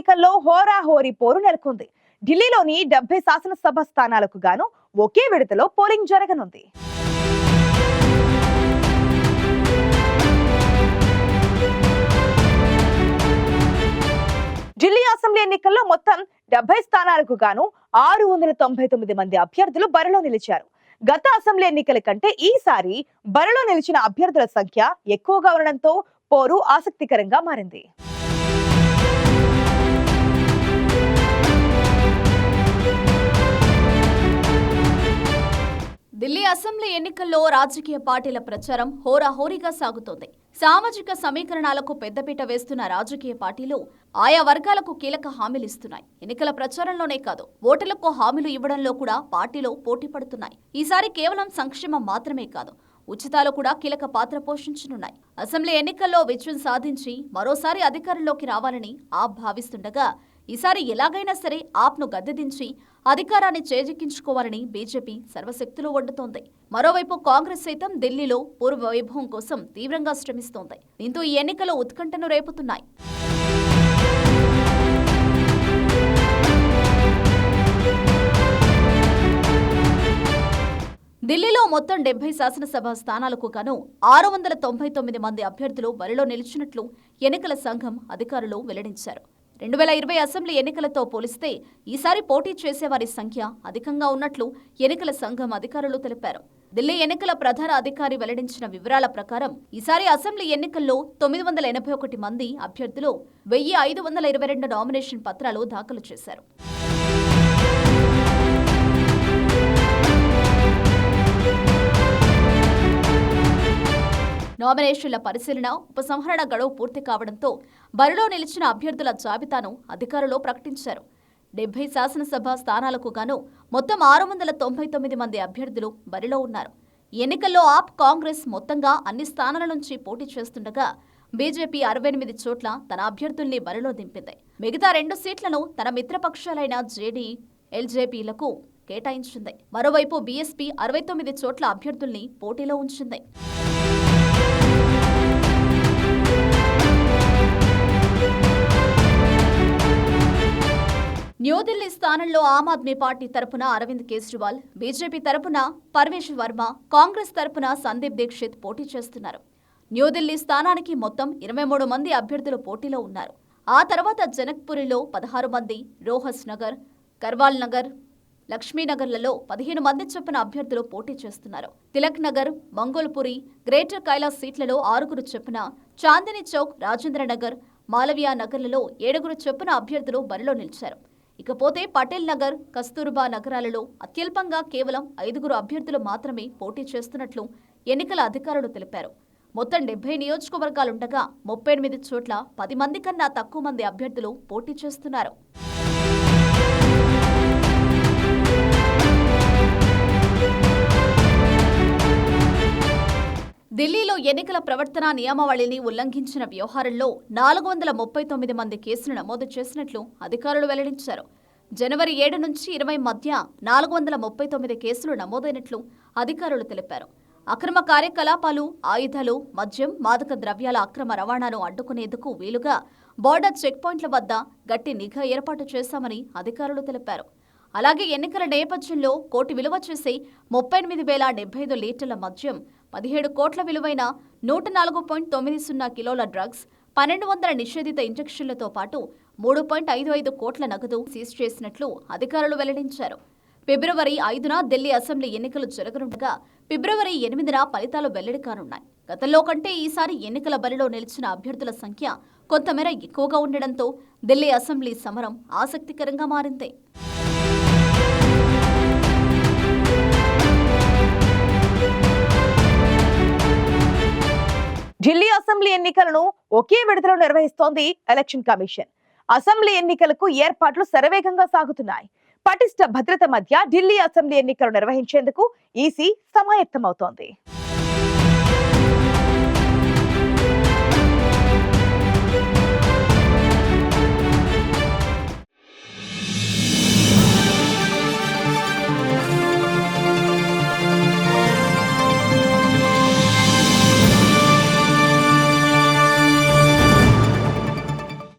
ఎన్నికల్లో హోరాహోరీ పోరు నెలకొంది. ఢిల్లీలోని 70 శాసనసభ స్థానాలకు గాను ఒకే విడతలో పోలింగ్ జరగనుంది. ఢిల్లీ అసెంబ్లీ ఎన్నికల్లో మొత్తం 70 స్థానాలకు గాను 699 మంది అభ్యర్థులు బరిలో నిలిచారు. గత అసెంబ్లీ ఎన్నికల కంటే ఈసారి బరిలో నిలిచిన అభ్యర్థుల సంఖ్య ఎక్కువగా ఉండడంతో పోరు ఆసక్తికరంగా మారింది. ఢిల్లీ అసెంబ్లీ ఎన్నికల్లో రాజకీయ పార్టీల ప్రచారం హోరాహోరీగా సాగుతోంది. సామాజిక సమీకరణాలకు పెద్దపీట వేస్తున్న రాజకీయ పార్టీలు ఆయా వర్గాలకు కీలక హామీలు ఇస్తున్నాయి. ఎన్నికల ప్రచారంలోనే కాదు, ఓటర్లకు హామీలు ఇవ్వడంలో కూడా పార్టీలు పోటీ పడుతున్నాయి. ఈసారి కేవలం సంక్షేమం మాత్రమే కాదు, ఉచితాలు కూడా కీలక పాత్ర పోషించనున్నాయి. అసెంబ్లీ ఎన్నికల్లో విజయం సాధించి మరోసారి అధికారంలోకి రావాలని ఆప్ భావిస్తుండగా, ఈసారి ఎలాగైనా సరే ఆప్ను గద్దెదించి అధికారాన్ని చేజిక్కించుకోవాలని బీజేపీ సర్వశక్తులు ఒడ్డుతోంది. మరోవైపు కాంగ్రెస్ సైతం ఢిల్లీలో పూర్వ వైభవం కోసం తీవ్రంగా శ్రమిస్తోంది. దీంతో ఈ ఎన్నికలు ఉత్కంఠను రేపుతున్నాయి. ఢిల్లీలో మొత్తం 70 శాసనసభ స్థానాలకు గాను 699 మంది అభ్యర్థులు బరిలో నిలిచినట్లు ఎన్నికల సంఘం అధికారులు వెల్లడించారు. 2020 అసెంబ్లీ ఎన్నికలతో పోలిస్తే ఈసారి పోటీ చేసేవారి సంఖ్య అధికంగా ఉన్నట్లు ఎన్నికల సంఘం అధికారులు తెలిపారు. ఢిల్లీ ఎన్నికల ప్రధాన అధికారి వెల్లడించిన వివరాల ప్రకారం ఈసారి అసెంబ్లీ ఎన్నికల్లో 981 మంది అభ్యర్థులు 1522 నామినేషన్ పత్రాలు దాఖలు చేశారు. నామినేషన్ల పరిశీలన, ఉపసంహరణ గడువు పూర్తి కావడంతో బరిలో నిలిచిన అభ్యర్థుల జాబితాను అధికారులు ప్రకటించారు. 70 శాసనసభ స్థానాలకు గాను మొత్తం 699 మంది అభ్యర్థులు బరిలో ఉన్నారు. ఈ ఎన్నికల్లో ఆప్, కాంగ్రెస్ మొత్తంగా అన్ని స్థానాల నుంచి పోటీ చేస్తుండగా, బీజేపీ 68 చోట్ల తన అభ్యర్థుల్ని బరిలో దింపింది. మిగతా 2 సీట్లను తన మిత్రపక్షాలైన జేడీ, ఎల్జేపీలకు కేటాయించింది. మరోవైపు బీఎస్పీ 69 చోట్ల అభ్యర్థుల్ని పోటీలో ఉంచింది. న్యూఢిల్లీ స్థానంలో ఆమ్ ఆద్మీ పార్టీ తరపున అరవింద్ కేజ్రీవాల్, బీజేపీ తరపున పర్వేష్ వర్మ, కాంగ్రెస్ తరపున సందీప్ దీక్షిత్ పోటీ చేస్తున్నారు. న్యూఢిల్లీ స్థానానికి మొత్తం 23 మంది అభ్యర్థులు పోటీలో ఉన్నారు. ఆ తర్వాత జనక్పురిలో 16 మంది, రోహస్ నగర్, కర్వాల్ నగర్, లక్ష్మీనగర్లలో 15 మంది చొప్పున అభ్యర్థులు పోటీ చేస్తున్నారు. తిలక్ నగర్, మంగోల్పురి, గ్రేటర్ కైలాస్ సీట్లలో 6 చొప్పున, చాందినీ చౌక్, రాజేంద్ర నగర్, మాలవియా నగర్లలో 7 చొప్పున అభ్యర్థులు బరిలో నిలిచారు. ఇకపోతే పటేల్ నగర్, కస్తూర్బా నగరాలలో అత్యల్పంగా కేవలం 5 అభ్యర్థులు మాత్రమే పోటీ చేస్తున్నట్లు ఎన్నికల అధికారులు తెలిపారు. మొత్తం 70 నియోజకవర్గాలుండగా 38 చోట్ల 10 మంది కన్నా తక్కువ మంది అభ్యర్థులు పోటీ చేస్తున్నారు. ఢిల్లీలో ఎన్నికల ప్రవర్తన నియమావళిని ఉల్లంఘించిన వ్యవహారంలో 439 మంది కేసులు నమోదు చేసినట్లు అధికారులు వెల్లడించారు. జనవరి 7 నుంచి 20 మధ్య 439 కేసులు నమోదైనట్లు అధికారులు తెలిపారు. అక్రమ కార్యకలాపాలు, ఆయుధాలు, మద్యం, మాదక ద్రవ్యాల అక్రమ రవాణాను అడ్డుకునేందుకు వీలుగా బోర్డర్ చెక్ పాయింట్ల వద్ద గట్టి నిఘా ఏర్పాటు చేశామని అధికారులు తెలిపారు. అలాగే ఎన్నికల నేపథ్యంలో కోటి విలువ చేసే 38,075 లీటర్ల మద్యం, 17 కోట్ల విలువైన 104.90 కిలోల డ్రగ్స్, 1200 నిషేధిత ఇంజెక్షన్లతో పాటు 3.55 కోట్ల నగదు సీజ్ చేసినట్లు అధికారులు వెల్లడించారు. ఫిబ్రవరి 5న ఢిల్లీ అసెంబ్లీ ఎన్నికలు జరగనుండగా, ఫిబ్రవరి 8న ఫలితాలు వెల్లడి కానున్నాయి. గతంలో కంటే ఈసారి ఎన్నికల బరిలో నిలిచిన అభ్యర్థుల సంఖ్య కొంతమేర ఎక్కువగా ఉండడంతో ఢిల్లీ అసెంబ్లీ సమరం ఆసక్తికరంగా మారింది. ఢిల్లీ అసెంబ్లీ ఎన్నికలను ఒకే విడతలో నిర్వహిస్తోంది ఎలక్షన్ కమిషన్. అసెంబ్లీ ఎన్నికలకు ఏర్పాట్లు శరవేగంగా సాగుతున్నాయి. పటిష్ట భద్రత మధ్య ఢిల్లీ అసెంబ్లీ ఎన్నికలు నిర్వహించేందుకు ఈసీ సమాయత్తమవుతోంది.